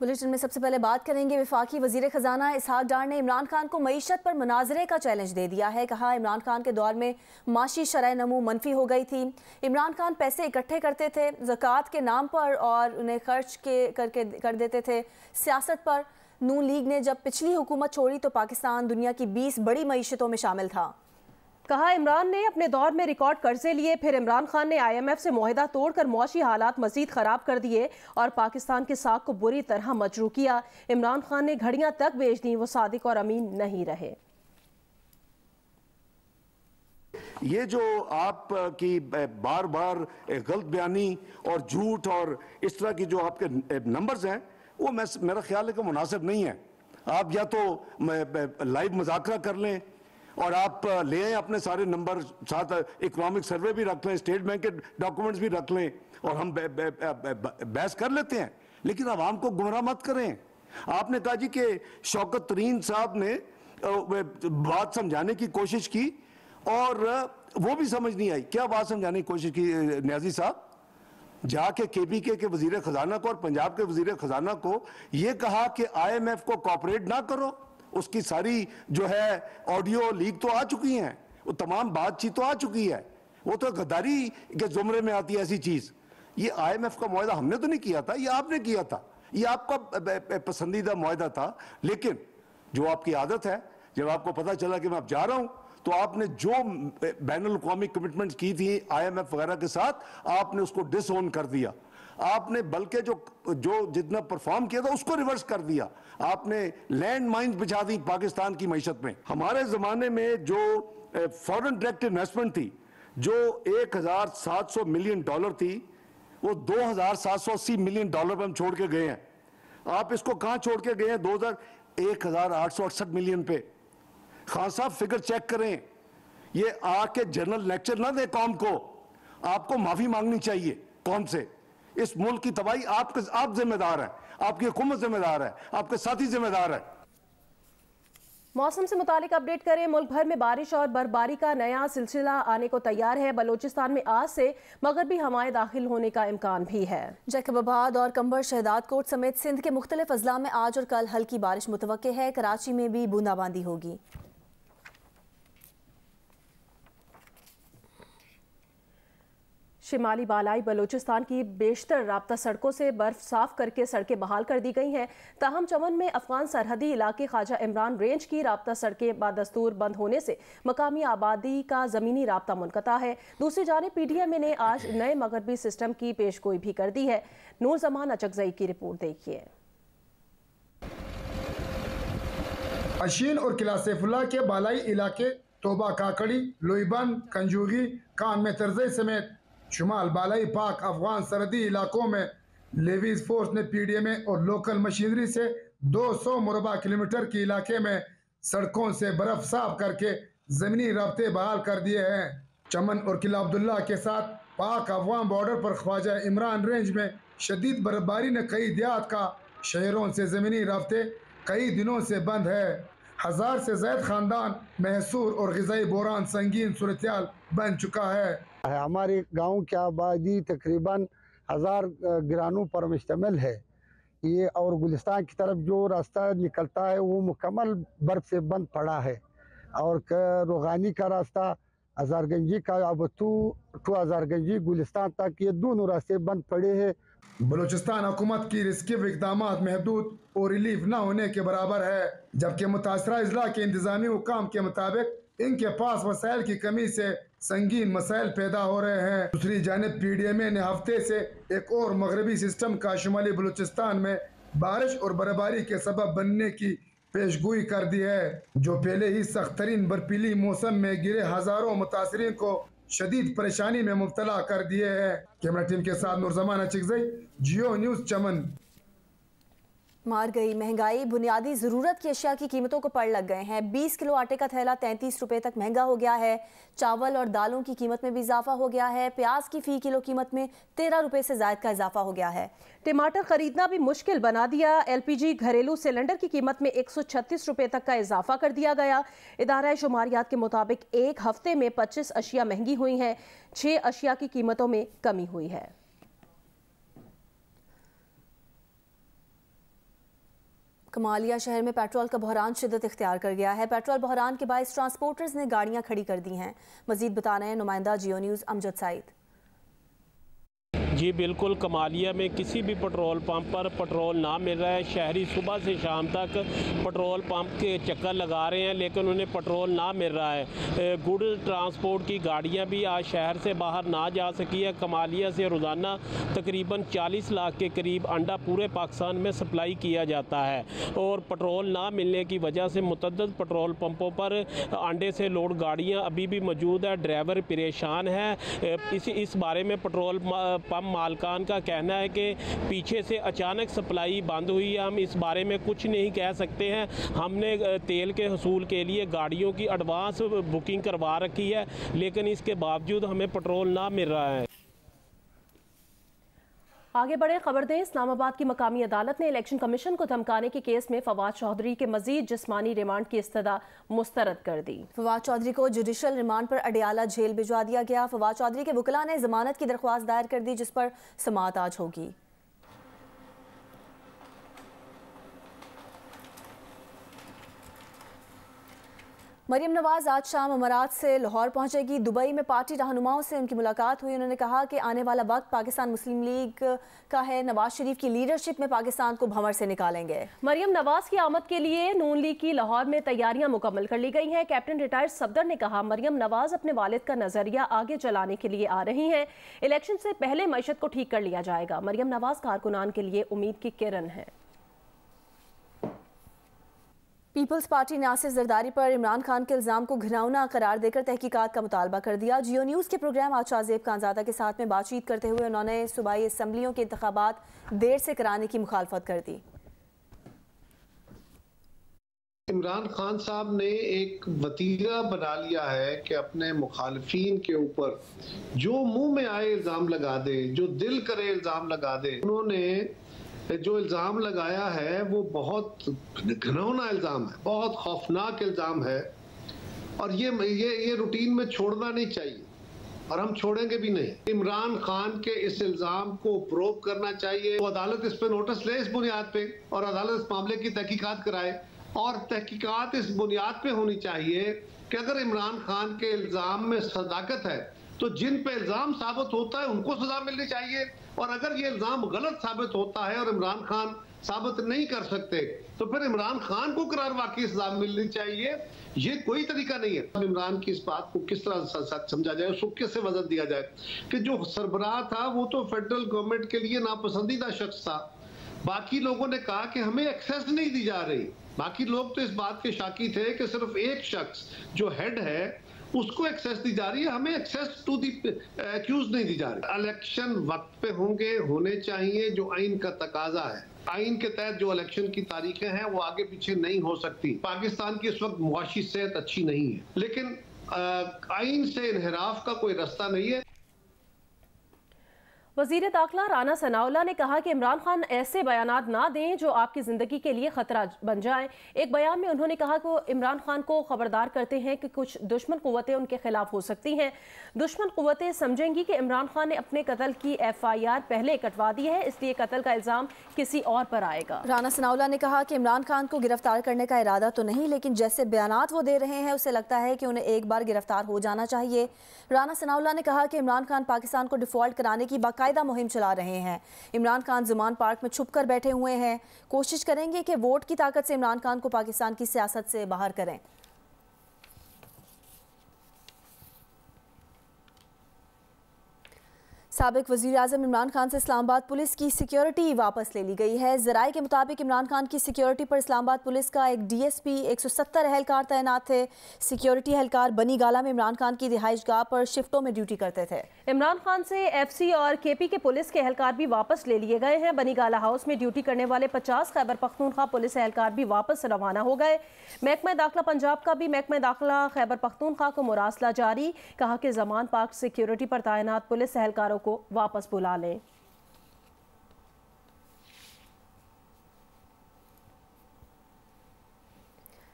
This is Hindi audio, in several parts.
बुलेटिन में सबसे पहले बात करेंगे। वफाकी वजीर खजाना इसहाक डार ने इमरान खान को मईशत पर मुनाजरे का चैलेंज दे दिया है। कहा, इमरान खान के दौर में माशी शरह नमू मनफी हो गई थी। इमरान खान पैसे इकट्ठे करते थे ज़कात के नाम पर और उन्हें खर्च कर देते थे सियासत पर। नून लीग ने जब पिछली हुकूमत छोड़ी तो पाकिस्तान दुनिया की 20 बड़ी मईशतों में शामिल था। कहा, इमरान ने अपने दौर में रिकॉर्ड कर्जे लिए, फिर इमरान खान ने IMF से मुआहदा तोड़कर मुआशी हालात मजीद खराब कर दिए और पाकिस्तान के साख को बुरी तरह मजरू किया। इमरान खान ने घड़ियां तक बेच दी, वो सादिक और अमीन नहीं रहे। ये जो आप की बार बार गलत बयानी और झूठ और इस तरह की जो आपके नंबर्स हैं, वो मेरा ख्याल है कि मुनासिब नहीं है। आप या तो लाइव मुज़ाकरा कर लें और आप ले आए अपने सारे नंबर, साथ इकोनॉमिक सर्वे भी रख लें, स्टेट बैंक के डॉक्यूमेंट्स भी रख लें और हम बहस कर लेते हैं, लेकिन आवाम को गुमराह मत करें। आपने कहा जी कि शौकत तरीन साहब ने बात समझाने की कोशिश की और वो भी समझ नहीं आई। क्या बात समझाने की कोशिश की न्याजी साहब? जाके KPK के वजीर खजाना को और पंजाब के वजीर खजाना को ये कहा कि IMF को कॉपरेट ना करो। उसकी सारी जो है ऑडियो लीक तो आ चुकी हैं, वो तमाम बातचीत तो आ चुकी है, वो तो गद्दारी के जुमरे में आती है ऐसी चीज। ये IMF का मुआहदा हमने तो नहीं किया था, ये आपने किया था, ये आपका पसंदीदा मुआहदा था। लेकिन जो आपकी आदत है, जब आपको पता चला कि मैं अब जा रहा हूं, तो आपने जो बैनुल अक़वामी कमिटमेंट्स की थी IMF वगैरह के साथ, आपने उसको डिसओन कर दिया। आपने बल्कि जो जितना परफॉर्म किया था उसको रिवर्स कर दिया। आपने लैंड माइन्स बिछा दी पाकिस्तान की मईशत में। हमारे जमाने में जो फॉरेन डायरेक्ट इन्वेस्टमेंट थी, जो $1,700 मिलियन थी, वो $2,780 मिलियन पर हम छोड़ के गए हैं। आप इसको कहां छोड़ के गए हैं? 1,868 मिलियन पे। खान साहब फिगर चेक करें, ये आके जनरल लेक्चर ना दे कौम को। आपको माफी मांगनी चाहिए कौम से। इस मुल्क की तबाही आप जिम्मेदार हैं, आपकी हुकूमत जिम्मेदार है, आपके साथी जिम्मेदार है। मौसम से मुतालिक अपडेट करें। मुल्क भर में बारिश और बर्फबारी का नया सिलसिला आने को तैयार है। बलोचिस्तान में आज से मगरबी हवाएं दाखिल होने का इम्कान भी है। जैकबाबाद और कंबर शहदाद कोट समेत सिंध के मुख्तलिफ अजला में आज और कल हल्की बारिश मुतवक्के है। कराची में भी बूंदाबांदी होगी। शिमाली बालाई बलोचिस्तान की बेशतर राब्ता सड़कों से बर्फ साफ करके सड़कें बहाल कर दी गई हैं। ताहम चमन में अफगान सरहदी इलाके ख्वाजा इमरान रेंज की राब्ता सड़कें बादस्तूर बंद होने से मकामी आबादी का ज़मीनी राब्ता मुनक़ता है। दूसरी जानिब PTM ने आज नए मगरबी सिस्टम की पेशगोई भी कर दी है। नूर जमान अचकजई की रिपोर्ट देखिए। अशीन और किला सैफुल्लाह के बालाई इलाके तोबा काकड़ी, लोईबंद, कंजूगी, कान में तरजे समेत शुमाल बालाई पाक अफगान सरहदी इलाकों में लेवीज फोर्स ने PDMA और लोकल मशीनरी से 200 मुरबा किलोमीटर के इलाके में सड़कों से बर्फ साफ करके जमीनी राब्ते बहाल कर दिए हैं। चमन और किला अब्दुल्ला के साथ पाक अफगान बॉर्डर पर ख्वाजा इमरान रेंज में शदीद बर्फबारी ने कई देहात का शहरों से जमीनी राब्ते कई दिनों से बंद है। 1000 से ज्यादा खानदान महसूर और ग़िज़ाई बोरान संगीन सूरत-ए-हाल बन चुका है। हमारे गांव की आबादी तकरीबन 1000 गिरानों पर मुश्तमिल है। ये और गुलिस्तान की तरफ जो रास्ता निकलता है वो मुकम्मल बर्फ से बंद पड़ा है। और रोगानी का रास्ता हज़ारगंजी का अबतू टू हज़ारगंजी गुलिस्तान तक, ये दोनों रास्ते बंद पड़े हैं। बलूचिस्तान हुकूमत की रिस्किव इक़दाम महदूद और रिलीफ न होने के बराबर है, जबकि मुतासरा अजला के इंतजामी हुकाम के मुताबिक इनके पास वसाइल की कमी से संगीन मसाइल पैदा हो रहे हैं। दूसरी जानिब PDMA ने हफ्ते से एक और मगरबी सिस्टम का शुमाली बलूचिस्तान में बारिश और बर्फबारी के सबब बनने की पेशगोई कर दी है, जो पहले ही सख्त तरीन बर्फीली मौसम में गिरे हजारों मुतासरीन को शदीद परेशानी में मुब्तला कर दिए हैं। कैमरा टीम के साथ नूरजमान अचकजई, जियो न्यूज़ चमन। मार गई महंगाई, बुनियादी ज़रूरत की अशिया की कीमतों को पड़ लग गए हैं। 20 किलो आटे का थैला 33 रुपए तक महंगा हो गया है। चावल और दालों की कीमत में भी इजाफा हो गया है। प्याज की फ़ी किलो कीमत में 13 रुपए से ज़ायद का इजाफा हो गया है। टमाटर खरीदना भी मुश्किल बना दिया। LPG घरेलू सिलेंडर की कीमत में 136 रुपए तक का इजाफा कर दिया गया। इदारा शुमारियात के मुताबिक एक हफ्ते में 25 अशिया महंगी हुई हैं, 6 अशिया की कीमतों में कमी हुई है। कमालिया शहर में पेट्रोल का बहरान शिद्दत इख्तियार कर गया है। पेट्रोल बहरान के बायस ट्रांसपोर्टर्स ने गाड़ियां खड़ी कर दी हैं। मजीद बता रहे हैं नुमाइंदा जियो न्यूज़ अमजद सईद। जी बिल्कुल, कमालिया में किसी भी पेट्रोल पंप पर पेट्रोल ना मिल रहा है। शहरी सुबह से शाम तक पेट्रोल पंप के चक्कर लगा रहे हैं लेकिन उन्हें पेट्रोल ना मिल रहा है। गुड ट्रांसपोर्ट की गाड़ियां भी आज शहर से बाहर ना जा सकी है। कमालिया से रोज़ाना तकरीबन 40 लाख के करीब अंडा पूरे पाकिस्तान में सप्लाई किया जाता है और पेट्रोल ना मिलने की वजह से मुतअद्दिद पेट्रोल पंपों पर अंडे से लोड गाड़ियाँ अभी भी मौजूद है। ड्राइवर परेशान है। इस बारे में पेट्रोल पंप मालकान का कहना है कि पीछे से अचानक सप्लाई बंद हुई है। हम इस बारे में कुछ नहीं कह सकते हैं। हमने तेल के हसूल के लिए गाड़ियों की एडवांस बुकिंग करवा रखी है लेकिन इसके बावजूद हमें पेट्रोल ना मिल रहा है। आगे बढ़े खबर दें। इस्लामाबाद की मकामी अदालत ने इलेक्शन कमीशन को धमकाने के केस में फवाद चौधरी के मजीद जिस्मानी रिमांड की इस्तदा मुस्तरद कर दी। फवाद चौधरी को जुडिशल रिमांड पर अडियाला जेल भिजवा दिया गया। फवाद चौधरी के वकील ने जमानत की दरख्वास्त दायर कर दी जिस पर समाअत आज होगी। मरियम नवाज आज शाम अमारात से लाहौर पहुंचेगी। दुबई में पार्टी रहनुमाओं से उनकी मुलाकात हुई। उन्होंने कहा कि आने वाला वक्त पाकिस्तान मुस्लिम लीग का है। नवाज शरीफ की लीडरशिप में पाकिस्तान को भंवर से निकालेंगे। मरियम नवाज की आमद के लिए नून लीग की लाहौर में तैयारियां मुकम्मल कर ली गई हैं। कैप्टन रिटायर्ड सफदर ने कहा मरियम नवाज अपने वालिद का नजरिया आगे चलाने के लिए आ रही हैं। इलेक्शन से पहले मईशत को ठीक कर लिया जाएगा। मरियम नवाज कारकुनान के लिए उम्मीद की किरण है। पीपल्स पार्टी ने आसिफ जरदारी पर इमरान खान के इल्ज़ाम को घिनौना करार देकर तहकीकात का मुतालबा कर दिया। जियो न्यूज़ के प्रोग्राम आचा ज़ेब खानज़ादा के साथ में बातचीत करते हुए उन्होंने सूबाई असम्बलियों के इंतखाबात देर से कराने की मुखालफत कर दी। इमरान खान साहब ने एक वतीरा बना लिया है कि अपने मुखालफीन के ऊपर जो मुंह में आए इल्ज़ाम लगा दे, जो दिल करे इल्ज़ाम लगा दे। उन्होंने जो इल्ज़ाम लगाया है वो बहुत घिनौना इल्ज़ाम है, बहुत खौफनाक इल्ज़ाम है और ये रूटीन में छोड़ना नहीं चाहिए और हम छोड़ेंगे भी नहीं। इमरान खान के इस इल्ज़ाम को प्रूव करना चाहिए। तो अदालत इस पे नोटिस ले इस बुनियाद पे और अदालत इस मामले की तहकीकात कराए और तहकीकात इस बुनियाद पे होनी चाहिए कि अगर इमरान खान के इल्ज़ाम में सदाकत है तो जिन पे इल्ज़ाम साबित होता है उनको सजा मिलनी चाहिए और अगर ये इल्ज़ाम गलत साबित होता है और इमरान खान साबित नहीं कर सकते तो फिर इमरान खान को करार वाकई सजा मिलनी चाहिए। ये कोई तरीका नहीं है। इमरान की इस बात को किस तरह समझा जाए, उसको कैसे वजन दिया जाए कि जो सरबराह था वो तो फेडरल गवर्नमेंट के लिए नापसंदीदा शख्स था। बाकी लोगों ने कहा कि हमें एक्सेस नहीं दी जा रही। बाकी लोग तो इस बात के शाकी थे कि सिर्फ एक शख्स जो हेड है उसको एक्सेस दी जा रही है, हमें एक्सेस टू दी एक्यूज नहीं दी जा रही। इलेक्शन वक्त पे होने चाहिए जो आइन का तकाजा है। आइन के तहत जो इलेक्शन की तारीखें हैं वो आगे पीछे नहीं हो सकती। पाकिस्तान की इस वक्त मुआशी सेहत अच्छी नहीं है लेकिन आइन से इनहराफ का कोई रास्ता नहीं है। वज़ीर दाखिला राना सनाउल्लाह ने कहा कि इमरान खान ऐसे बयानात ना दें जो आपकी ज़िंदगी के लिए ख़तरा बन जाएं। एक बयान में उन्होंने कहा कि वो इमरान खान को खबरदार करते हैं कि कुछ दुश्मन क़ुव्वतें उनके खिलाफ हो सकती हैं। दुश्मन क़ुव्वतें समझेंगी कि इमरान खान ने अपने कत्ल की FIR पहले कटवा दी है, इसलिए कत्ल का इल्ज़ाम किसी और पर आएगा। राना सनाउल्लाह ने कहा कि इमरान खान को गिरफ्तार करने का इरादा तो नहीं लेकिन जैसे बयानात वो दे रहे हैं उससे लगता है कि उन्हें एक बार गिरफ्तार हो जाना चाहिए। राना सनाउल्लाह ने कहा कि इमरान खान पाकिस्तान को डिफ़ॉल्ट कराने की बाकायदा मुहिम चला रहे हैं। इमरान खान ज़ुमान पार्क में छुप कर बैठे हुए हैं। कोशिश करेंगे कि वोट की ताकत से इमरान खान को पाकिस्तान की सियासत से बाहर करें। साबिक वज़ीर आज़म इमरान खान से इस्लामाबाद पुलिस की सिक्योरिटी वापस ले ली गई है। ज़राए के मुताबिक इमरान खान की सिक्योरिटी पर इस्लामाबाद पुलिस का एक DSP 170 एहलकार तैनात थे। सिक्योरिटी एहलकार बनी गाला में इमरान खान की रिहाइशगाह पर शिफ्टों में ड्यूटी करते थे। इमरान खान से FC और KP के पुलिस के एहलकार भी वापस ले लिए गए हैं। बनी गाला हाउस में ड्यूटी करने वाले 50 खैबर पख्तूनख्वा पुलिस एहलकार भी वापस रवाना हो गए। महकमा दाखिला पंजाब का भी महकमा दाखिला खैबर पख्तूनख्वा को मुरासला जारी। कहा कि ज़मान पार्क सिक्योरिटी पर तैनात पुलिस एहलकारों को वापस बुला लें।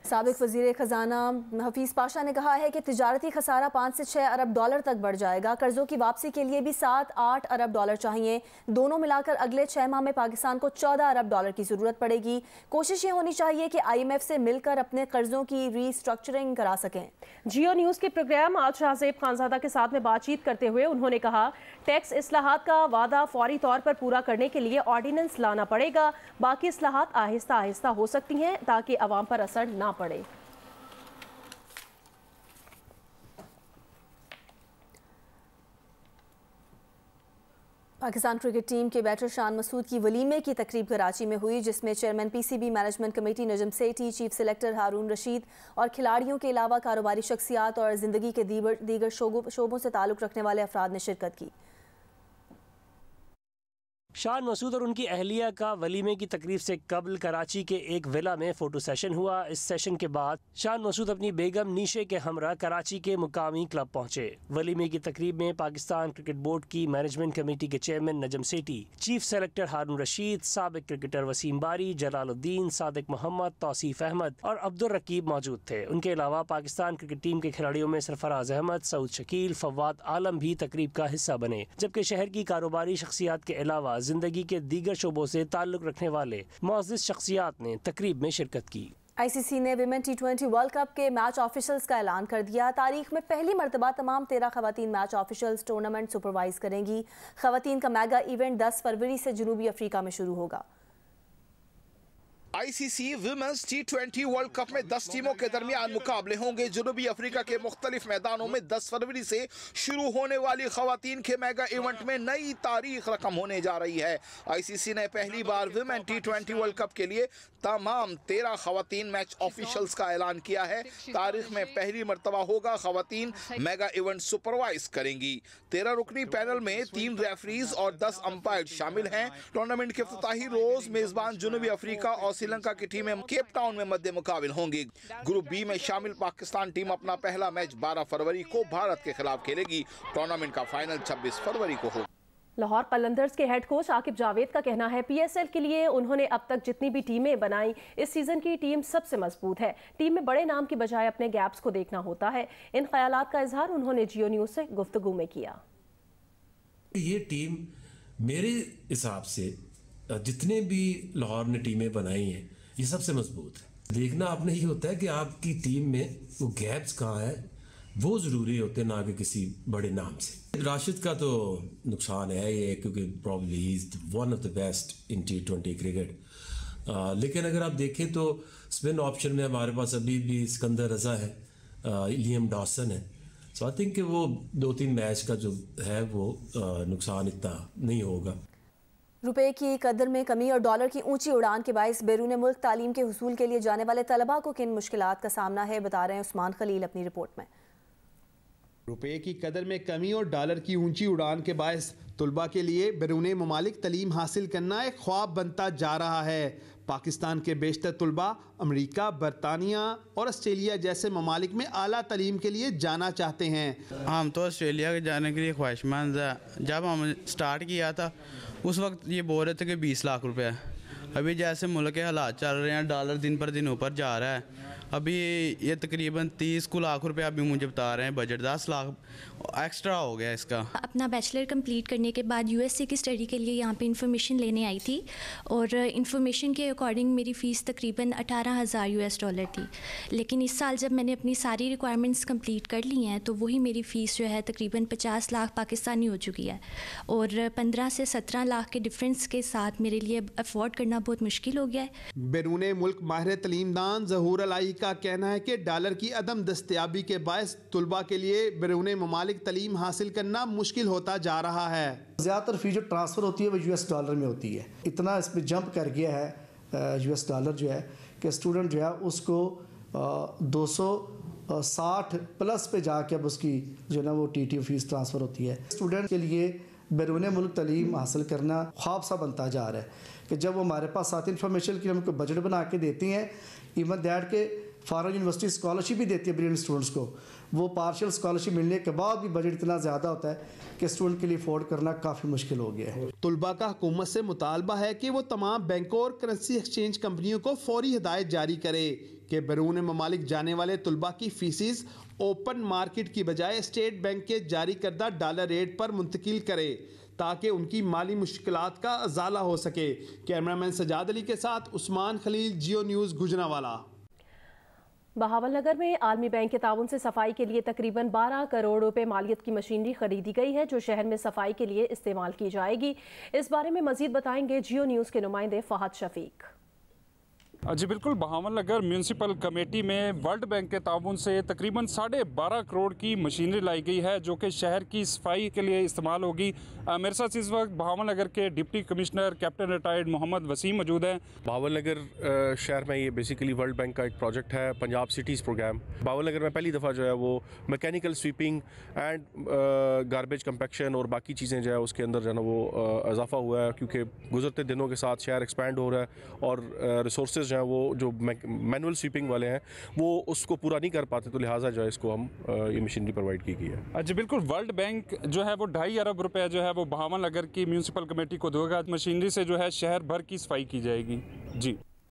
साबिक वज़ीर ख़जाना हफीज़ पाशा ने कहा है कि तिजारती खसारा 5 से 6 अरब डॉलर तक बढ़ जाएगा। कर्जों की वापसी के लिए भी 7-8 अरब डॉलर चाहिए। दोनों मिलाकर अगले 6 माह में पाकिस्तान को 14 अरब डॉलर की ज़रूरत पड़ेगी। कोशिश ये होनी चाहिए कि IMF से मिलकर अपने कर्जों की रीस्ट्रक्चरिंग करा सकें। जियो न्यूज़ के प्रोग्राम आज शाहजेब खानजादा के साथ में बातचीत करते हुए उन्होंने कहा, टैक्स इस्लाहात का वादा फौरी तौर पर पूरा करने के लिए ऑर्डिनेंस लाना पड़ेगा। बाकी इस्लाहात आहिस्ता आहिस्ता हो सकती हैं ताकि अवाम पर असर ना पड़े। पाकिस्तान क्रिकेट टीम के बैटर शान मसूद की वलीमे की तकरीब कराची में हुई, जिसमें chairman PCB management committee Najam Sethi, chief selector हारून रशीद और खिलाड़ियों के अलावा कारोबारी शख्सियात और जिंदगी के दीगर शोबों से ताल्लुक़ रखने वाले अफराद ने शिरकत की। शान मसूद और उनकी अहलिया का वलीमे की तकरीब से कबल कराची के एक विला में फ़ोटो सेशन हुआ। इस सेशन के बाद शान मसूद अपनी बेगम नीशे के हमरा कराची के मुकामी क्लब पहुंचे। वलीमे की तकरीब में पाकिस्तान क्रिकेट बोर्ड की मैनेजमेंट कमेटी के chairman Najam Sethi, chief selector हारून रशीद, साबिक क्रिकेटर वसीम बारी, जलालुद्दीन, सादिक मोहम्मद, तौसीफ अहमद और अब्दुल रकीब मौजूद थे। उनके अलावा पाकिस्तान क्रिकेट टीम के खिलाड़ियों में सरफराज अहमद, सऊद शकील, फवाद आलम भी तकरीब का हिस्सा बने, जबकि शहर की कारोबारी शख्सियात के अलावा जिंदगी के दीगर शोबों से ताल्लुक़ रखने वाले मुअज़्ज़िज़ शख्सियात ने तकरीब में शिरकत की। ICC ने विमेन T20 वर्ल्ड कप के मैच ऑफिशल्स का ऐलान कर दिया। तारीख में पहली मरतबा तमाम 13 खवातीन मैच ऑफिशल्स टूर्नामेंट सुपरवाइज करेंगी। खवातीन का मेगा इवेंट 10 फरवरी से जनूबी अफ्रीका में शुरू होगा। ICC women's T20 world cup में 10 टीमों के दरमियान मुकाबले होंगे। जनूबी अफ्रीका के मुख्तलिफ मैदानों में 10 फरवरी से शुरू होने वाली खवातीन के मेगा इवेंट में नई तारीख रकम होने जा रही है। ICC ने पहली बार विमेन T20 वर्ल्ड कप के लिए तमाम 13 खवातीन मैच ऑफिशल्स का ऐलान किया है। तारीख में पहली मरतबा होगा खवातीन मेगा इवेंट सुपरवाइज करेंगी। 13 रुकनी पैनल में 3 रेफरीज और 10 अंपायर शामिल हैं। टूर्नामेंट के इफ्तिताही रोज मेजबान जनूबी अफ्रीका और श्रीलंका की टीमें केप टाउन में मध्य मुकाबिल होंगी। ग्रुप बी में शामिल पाकिस्तान टीम अपना पहला मैच 12 फरवरी को भारत के खिलाफ खेलेगी। टूर्नामेंट का फाइनल 26 फरवरी को होगा। लाहौर कलंदर्स के हेड कोच आकिब जावेद का कहना है, PSL के लिए उन्होंने अब तक जितनी भी टीमें बनाई, इस सीजन की टीम सबसे मजबूत है। टीम में बड़े नाम की बजाय अपने गैप्स को देखना होता है। इन ख्यालात का इजहार उन्होंने जियो न्यूज से गुफ्तगू में किया। ये टीम मेरे हिसाब से जितने भी लाहौर ने टीमें बनाई हैं, ये सबसे मजबूत है। देखना आपने ये होता है कि आपकी टीम में वो गैप्स कहाँ है, वो ज़रूरी होते हैं, ना कि किसी बड़े नाम से। राशिद का तो नुकसान है ये, क्योंकि probably he is one of the best in T20 cricket. लेकिन अगर आप देखें तो स्पिन ऑप्शन में हमारे पास अभी भी सिकंदर रज़ा है, लियम डॉसन है। सो आई थिंक कि वो 2-3 मैच का जो है वो नुकसान इतना नहीं होगा। रुपए की कदर में कमी और डॉलर की ऊंची उड़ान के बायस बैरून मुल्क तालीम के हुसूल के लिए जाने वाले तलबा को किन मुश्किलात का सामना है, बता रहे हैं उस्मान खलील अपनी रिपोर्ट में। रुपए की कदर में कमी और डॉलर की ऊंची उड़ान के बायस तलबा के लिए बैरून ममालिक तालीम हासिल करना एक ख्वाब बनता जा रहा है। पाकिस्तान के बेशतर तलबा अमेरिका, बरतानिया और ऑस्ट्रेलिया जैसे ममालिक में आला तालीम के लिए जाना चाहते हैं। हम तो ऑस्ट्रेलिया के जाने के लिए ख्वाहिशमंद है। जब हम स्टार्ट किया था उस वक्त ये बोल रहे थे कि 20 लाख रुपए है। अभी जैसे मुल्क के हालात चल रहे हैं, डॉलर दिन पर दिन ऊपर जा रहा है। अभी ये तकरीबन 30 लाख रुपए अभी मुझे बता रहे हैं, बजट 10 लाख एक्स्ट्रा हो गया इसका। अपना बैचलर कंप्लीट करने के बाद USA की स्टडी के लिए यहाँ पे इन्फॉर्मेशन लेने आई थी और इन्फॉर्मेशन के अकॉर्डिंग मेरी फ़ीस तकरीबन $18,000 थी। लेकिन इस साल जब मैंने अपनी सारी रिक्वायरमेंट्स कंप्लीट कर ली हैं तो वही मेरी फ़ीस जो है तकरीबन 50 लाख पाकिस्तानी हो चुकी है और 15 से 17 लाख के डिफरेंस के साथ मेरे लिए अफोर्ड करना बहुत मुश्किल हो गया है। बैरून मुल्क माहिर तलीमदान ज़हूर अलाई का कहना है कि डॉलर की अदम दस्तयाबी के बायस तलबा के लिए बैरून ममालिक तालीम हासिल करना मुश्किल होता जा रहा है। ज़्यादातर फ़ी जो ट्रांसफ़र होती है वो US डॉलर में होती है। इतना इस पर जंप कर गया है US डॉलर जो है कि स्टूडेंट जो है उसको 260 प्लस पे जाके अब उसकी जो है ना वो TTO फीस ट्रांसफ़र होती है। स्टूडेंट के लिए बैरून मुल्क तालीम हासिल करना ख्वाब सा बनता जा रहा है कि जब वो हमारे पास साथ इंफॉर्मेशन की हमको बजट बना के देती हैं, इवन दैट के फॉरेन यूनिवर्सिटी स्कॉलरशिप भी देती है ब्रिलियंट स्टूडेंट्स को, वो पार्शियल स्कॉलरशिप मिलने के बाद भी बजट इतना ज़्यादा होता है कि स्टूडेंट के लिए अफोर्ड करना काफ़ी मुश्किल हो गया है। तुलबा का हुकूमत से मुतालबा है कि वो तमाम बैंकों और करेंसी एक्सचेंज कंपनियों को फौरी हिदायत जारी करे कि बैरून ममालिक जाने वाले तुलबा की फीसिस ओपन मार्केट की बजाय स्टेट बैंक के जारी करदा डॉलर रेट पर मुंतकिल करे ताकि उनकी माली मुश्किलात का अजाला हो सके। कैमरामैन सजाद अली के साथ उस्मान खलील, जियो न्यूज़, गुजरांवाला। बहावलनगर में आलमी बैंक के ताउन से सफाई के लिए तकरीबन 12 करोड़ रुपए मालियत की मशीनरी खरीदी गई है जो शहर में सफाई के लिए इस्तेमाल की जाएगी। इस बारे में मजीद बताएंगे जियो न्यूज़ के नुमाइंदे फहद शफीक। जी बिल्कुल, बहावलनगर म्यूनसिपल कमेटी में वर्ल्ड बैंक के ताउन से तकरीबन 12.5 करोड़ की मशीनरी लाई गई है जो कि शहर की सफाई के लिए इस्तेमाल होगी। मेरे साथ इस वक्त बहावलनगर के deputy commissioner captain retired Mohammad Waseem मौजूद हैं। बहावलनगर शहर में ये बेसिकली वर्ल्ड बैंक का एक प्रोजेक्ट है, पंजाब सिटीज़ प्रोग्राम। बहावलनगर में पहली दफ़ा जो है वो mechanical sweeping and garbage compaction और बाकी चीज़ें जो है उसके अंदर जो है ना वो इजाफा हुआ है, क्योंकि गुजरते दिनों के साथ शहर एक्सपैंड हो रहा है और रिसोर्सेज हैं वो जो मैनुअल स्वीपिंग वाले हैं वो उसको पूरा नहीं कर पाते, तो लिहाजा जो है इसको हम ये मशीनरी प्रोवाइड की गई है। जी बिल्कुल, वर्ल्ड बैंक जो है वो 2.5 अरब रुपए जो है वो बहावलनगर की म्यूनसिपल कमेटी को देगा। मशीनरी से जो है शहर भर की सफाई की जाएगी। जी।